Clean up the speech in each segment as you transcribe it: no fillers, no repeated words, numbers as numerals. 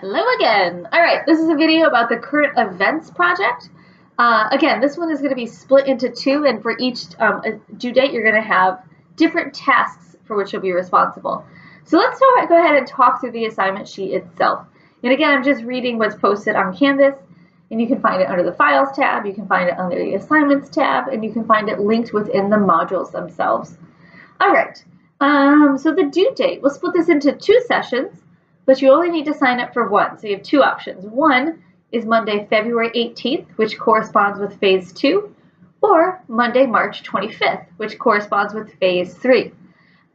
Hello again. All right, this is a video about the current events project. Again, this one is going to be split into two, and for each due date, you're going to have different tasks for which you'll be responsible. So let's go ahead and talk through the assignment sheet itself. And again, I'm just reading what's posted on Canvas, and you can find it under the Files tab, you can find it under the Assignments tab, and you can find it linked within the modules themselves. All right, so the due date, we'll split this into two sessions, but you only need to sign up for one. So you have two options. One is Monday, February 18th, which corresponds with phase 2, or Monday, March 25th, which corresponds with phase 3.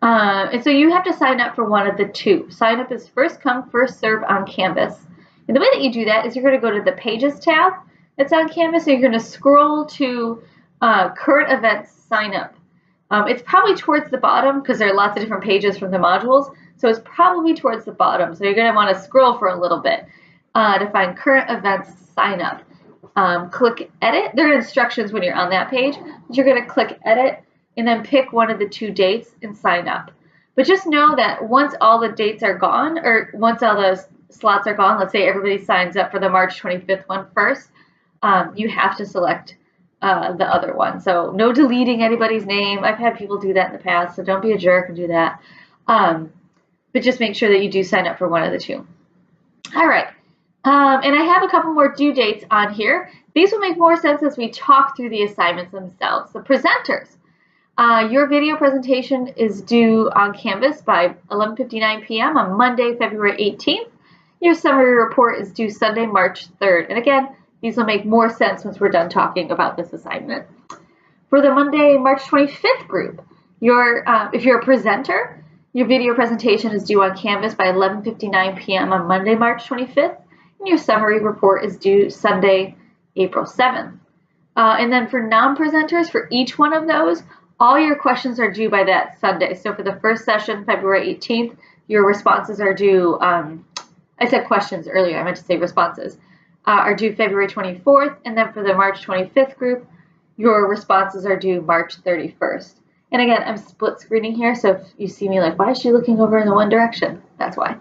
And so you have to sign up for one of the two. Sign up is first come, first serve on Canvas. And the way that you do that is you're going to go to the Pages tab that's on Canvas, and you're going to scroll to Current Events Sign Up. It's probably towards the bottom because there are lots of different pages from the modules. So it's probably towards the bottom. So you're going to want to scroll for a little bit to find Current Events Sign Up. Click Edit. There are instructions when you're on that page. But you're going to click Edit and then pick one of the two dates and sign up. But just know that once all the dates are gone, or once all those slots are gone, let's say everybody signs up for the March 25th one first, you have to select the other one. So no deleting anybody's name. I've had people do that in the past, so don't be a jerk and do that. But just make sure that you do sign up for one of the two. All right, and I have a couple more due dates on here. These will make more sense as we talk through the assignments themselves. The presenters, your video presentation is due on Canvas by 11:59 p.m. on Monday, February 18th. Your summary report is due Sunday, March 3rd. And again, these will make more sense once we're done talking about this assignment. For the Monday, March 25th group, if you're a presenter, your video presentation is due on Canvas by 11:59 p.m. on Monday, March 25th, and your summary report is due Sunday, April 7th. And then for non-presenters, for each one of those, all your questions are due by that Sunday. So for the first session, February 18th, your responses are due, I said questions earlier, I meant to say responses, are due February 24th, and then for the March 25th group, your responses are due March 31st. And again, I'm split screening here, so if you see me like, why is she looking over in the one direction? That's why.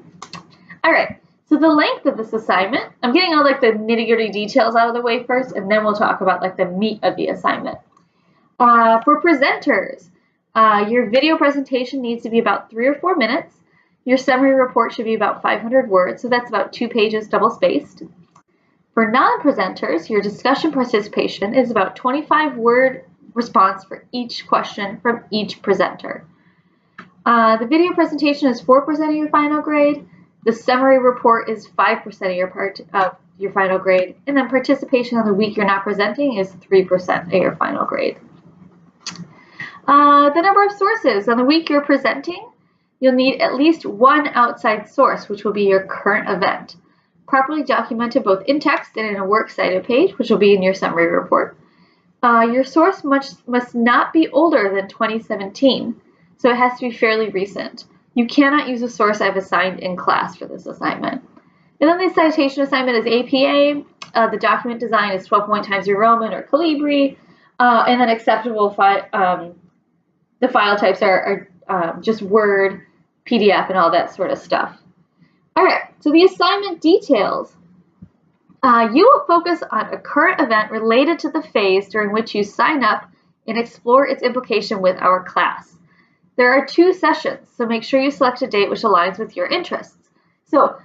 All right, so the length of this assignment, I'm getting all like the nitty-gritty details out of the way first, and then we'll talk about like the meat of the assignment. For presenters, your video presentation needs to be about 3 or 4 minutes. Your summary report should be about 500 words, so that's about 2 pages double-spaced. For non-presenters, your discussion participation is about 25-word response for each question from each presenter. The video presentation is 4% of your final grade. The summary report is 5% of your final grade. And then participation on the week you're not presenting is 3% of your final grade. The number of sources. On the week you're presenting, you'll need at least one outside source, which will be your current event. Properly documented both in text and in a works cited page, which will be in your summary report. Your source must not be older than 2017, so it has to be fairly recent. You cannot use a source I've assigned in class for this assignment. And then the citation assignment is APA. The document design is 12-point Times New Roman or Calibri, and then acceptable the file types are just Word, PDF, and all that sort of stuff. All right, so the assignment details. You will focus on a current event related to the phase during which you sign up and explore its implication with our class. There are 2 sessions, so make sure you select a date which aligns with your interests. So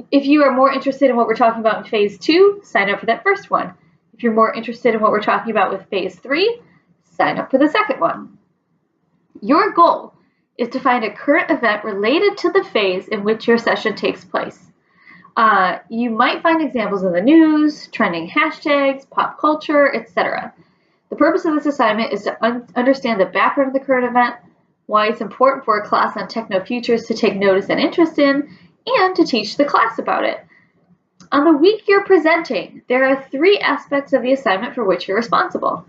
if you are more interested in what we're talking about in phase 2, sign up for that first one. If you're more interested in what we're talking about with phase 3, sign up for the second one. Your goal is to find a current event related to the phase in which your session takes place. You might find examples in the news, trending hashtags, pop culture, etc. The purpose of this assignment is to understand the background of the current event, why it's important for a class on techno-futures to take notice and interest in, and to teach the class about it. On the week you're presenting, there are 3 aspects of the assignment for which you're responsible: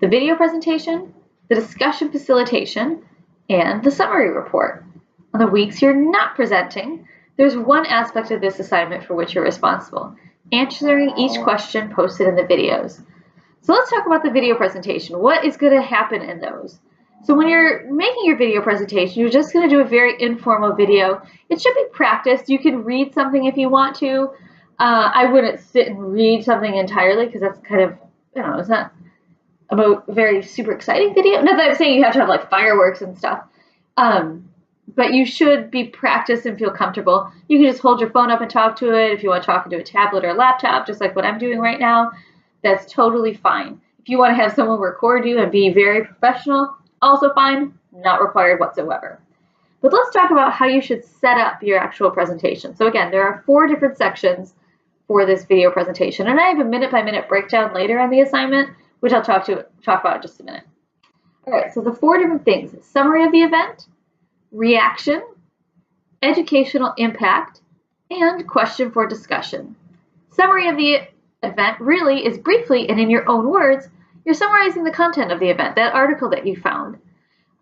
the video presentation, the discussion facilitation, and the summary report. On the weeks you're not presenting, there's 1 aspect of this assignment for which you're responsible: answering each question posted in the videos. So let's talk about the video presentation. What is going to happen in those? So when you're making your video presentation, you're just going to do a very informal video. It should be practiced. You can read something if you want to. I wouldn't sit and read something entirely because that's kind of, it's not a very super exciting video. Not that I'm saying you have to have like fireworks and stuff. But you should be practiced and feel comfortable. You can just hold your phone up and talk to it. If you want to talk into a tablet or a laptop, just like what I'm doing right now, that's totally fine. If you want to have someone record you and be very professional, also fine, not required whatsoever. But let's talk about how you should set up your actual presentation. So again, there are 4 different sections for this video presentation, and I have a minute-by-minute breakdown later on the assignment, which I'll talk about in just a minute. All right, so the 4 different things: summary of the event, reaction, educational impact, and question for discussion. Summary of the event really is briefly and in your own words, you're summarizing the content of the event, that article that you found.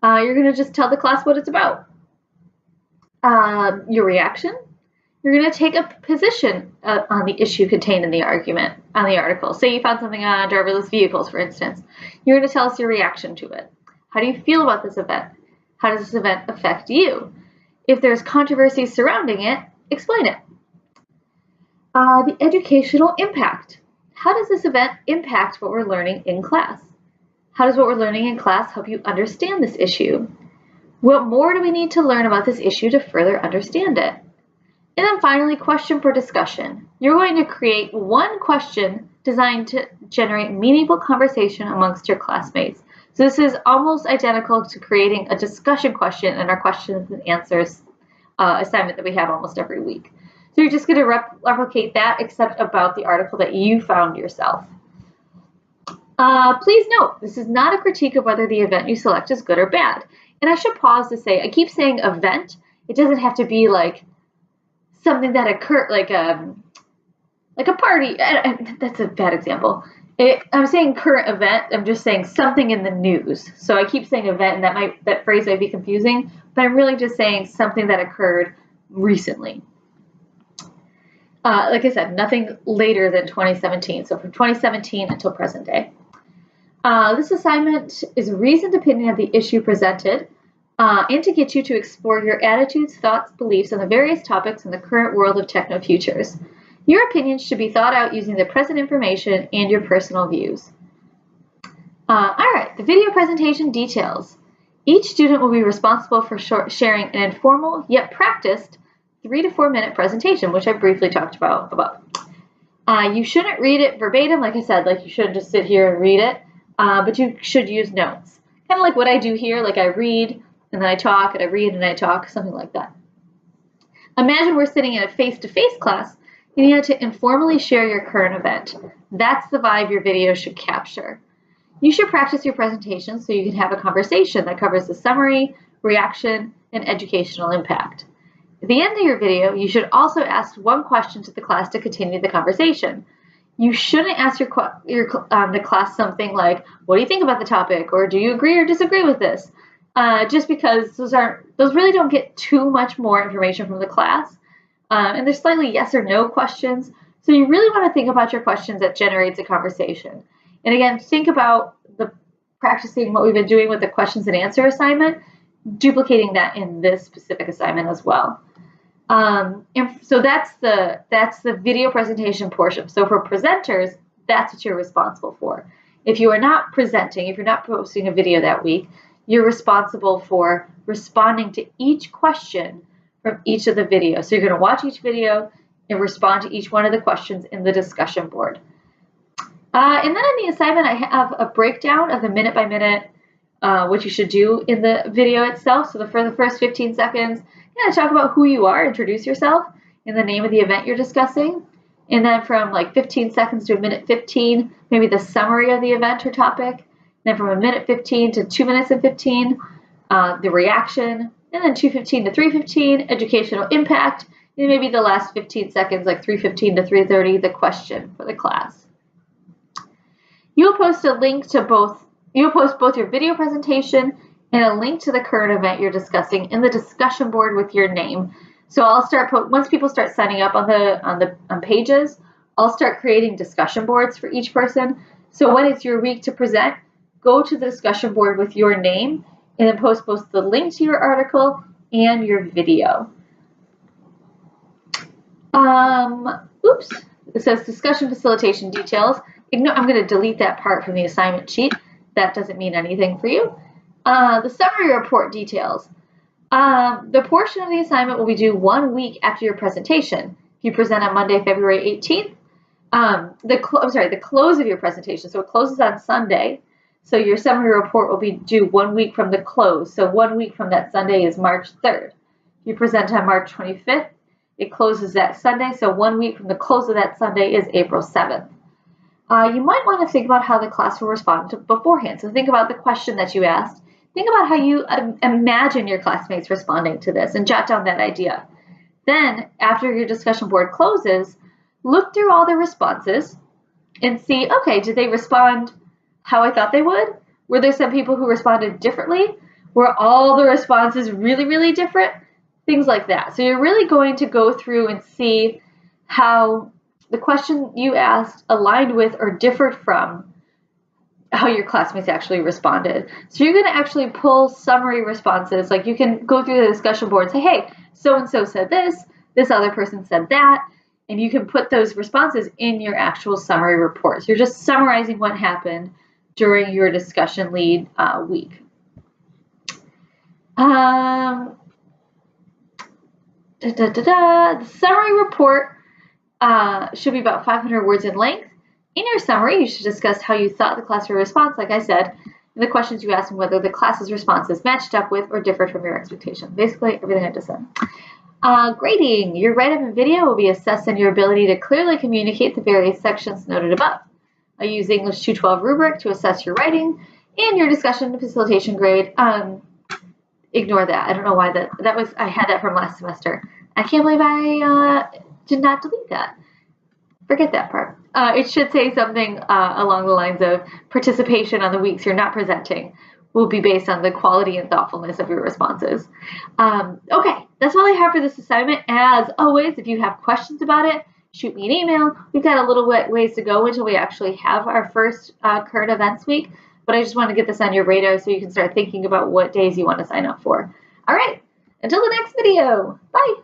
You're going to just tell the class what it's about. Your reaction, you're going to take a position on the issue contained in the article. Say you found something on driverless vehicles, for instance. You're going to tell us your reaction to it. How do you feel about this event? How does this event affect you? If there's controversy surrounding it, explain it. The educational impact. How does this event impact what we're learning in class? How does what we're learning in class help you understand this issue? What more do we need to learn about this issue to further understand it? And then finally, question for discussion. You're going to create one question designed to generate meaningful conversation amongst your classmates. So this is almost identical to creating a discussion question in our questions and answers assignment that we have almost every week. So you're just going to replicate that, except about the article that you found yourself. Please note, this is not a critique of whether the event you select is good or bad. And I should pause to say, I keep saying event. It doesn't have to be like something that occurred, like a party. That's a bad example. I'm saying current event. I'm just saying something in the news. So I keep saying event, and that phrase might be confusing. But I'm really just saying something that occurred recently. Like I said, nothing later than 2017. So from 2017 until present day. This assignment is a reasoned opinion of the issue presented and to get you to explore your attitudes, thoughts, beliefs on the various topics in the current world of techno-futures. Your opinions should be thought out using the present information and your personal views. All right, the video presentation details. Each student will be responsible for sharing an informal yet practiced 3 to 4 minute presentation, which I briefly talked about above. You shouldn't read it verbatim, like I said, like you shouldn't just sit here and read it, but you should use notes. Kind of like what I do here, like I read and then I talk, and I read and I talk, something like that. Imagine we're sitting in a face-to-face class and you had to informally share your current event. That's the vibe your video should capture. You should practice your presentation so you can have a conversation that covers the summary, reaction, and educational impact. At the end of your video, you should also ask one question to the class to continue the conversation. You shouldn't ask the class something like, what do you think about the topic? Or do you agree or disagree with this? Just because those really don't get too much more information from the class. And they're slightly yes or no questions. So you really want to think about your questions that generates a conversation. And again, think about practicing what we've been doing with the questions and answer assignment, duplicating that in this specific assignment as well. And so that's the video presentation portion. So for presenters, that's what you're responsible for. If you are not presenting, if you're not posting a video that week, you're responsible for responding to each question from each of the videos. So you're going to watch each video and respond to each one of the questions in the discussion board. And then in the assignment, I have a breakdown of the minute-by-minute what you should do in the video itself. So for the first 15 seconds, talk about who you are, introduce yourself, and the name of the event you're discussing. And then from like 15 seconds to a minute 15, maybe the summary of the event or topic. And then from a minute 15 to 2 minutes and 15, the reaction. And then 2:15 to 3:15, educational impact. And maybe the last 15 seconds, like 3:15 to 3:30, the question for the class. You'll post a link to both your video presentation and a link to the current event you're discussing in the discussion board with your name. So I'll start once people start signing up on pages, I'll start creating discussion boards for each person. So when it's your week to present, go to the discussion board with your name and then post both the link to your article and your video. Oops, it says discussion facilitation details. I'm going to delete that part from the assignment sheet. That doesn't mean anything for you. The summary report details. The portion of the assignment will be due 1 week after your presentation. If you present on Monday, February 18th, the close of your presentation. So it closes on Sunday. So your summary report will be due 1 week from the close. So 1 week from that Sunday is March 3rd. If you present on March 25th, it closes that Sunday. So 1 week from the close of that Sunday is April 7th. You might want to think about how the class will respond beforehand. So think about the question that you asked. Think about how you imagine your classmates responding to this and jot down that idea. Then, after your discussion board closes, look through all the responses and see, okay, did they respond how I thought they would? Were there some people who responded differently? Were all the responses really, really different? Things like that. So you're really going to go through and see how the question you asked aligned with or differed from how your classmates actually responded. So you're going to actually pull summary responses. Like you can go through the discussion board and say, hey, so-and-so said this other person said that, and you can put those responses in your actual summary report. So you're just summarizing what happened during your discussion lead week. The summary report should be about 500 words in length. In your summary, you should discuss how you thought the class would respond, like I said, and the questions you asked and whether the class's responses matched up with or differed from your expectation. Basically, everything I just said. Grading. Your write-up and video will be assessed on your ability to clearly communicate the various sections noted above. I use English 212 rubric to assess your writing, and your discussion facilitation grade. Ignore that. I don't know why that was. I had that from last semester. I can't believe I did not delete that. Forget that part. It should say something along the lines of participation on the weeks you're not presenting will be based on the quality and thoughtfulness of your responses. Okay, that's all I have for this assignment. As always, if you have questions about it, shoot me an email. We've got a little ways to go until we actually have our first current events week, but I just want to get this on your radar so you can start thinking about what days you want to sign up for. All right, until the next video, bye.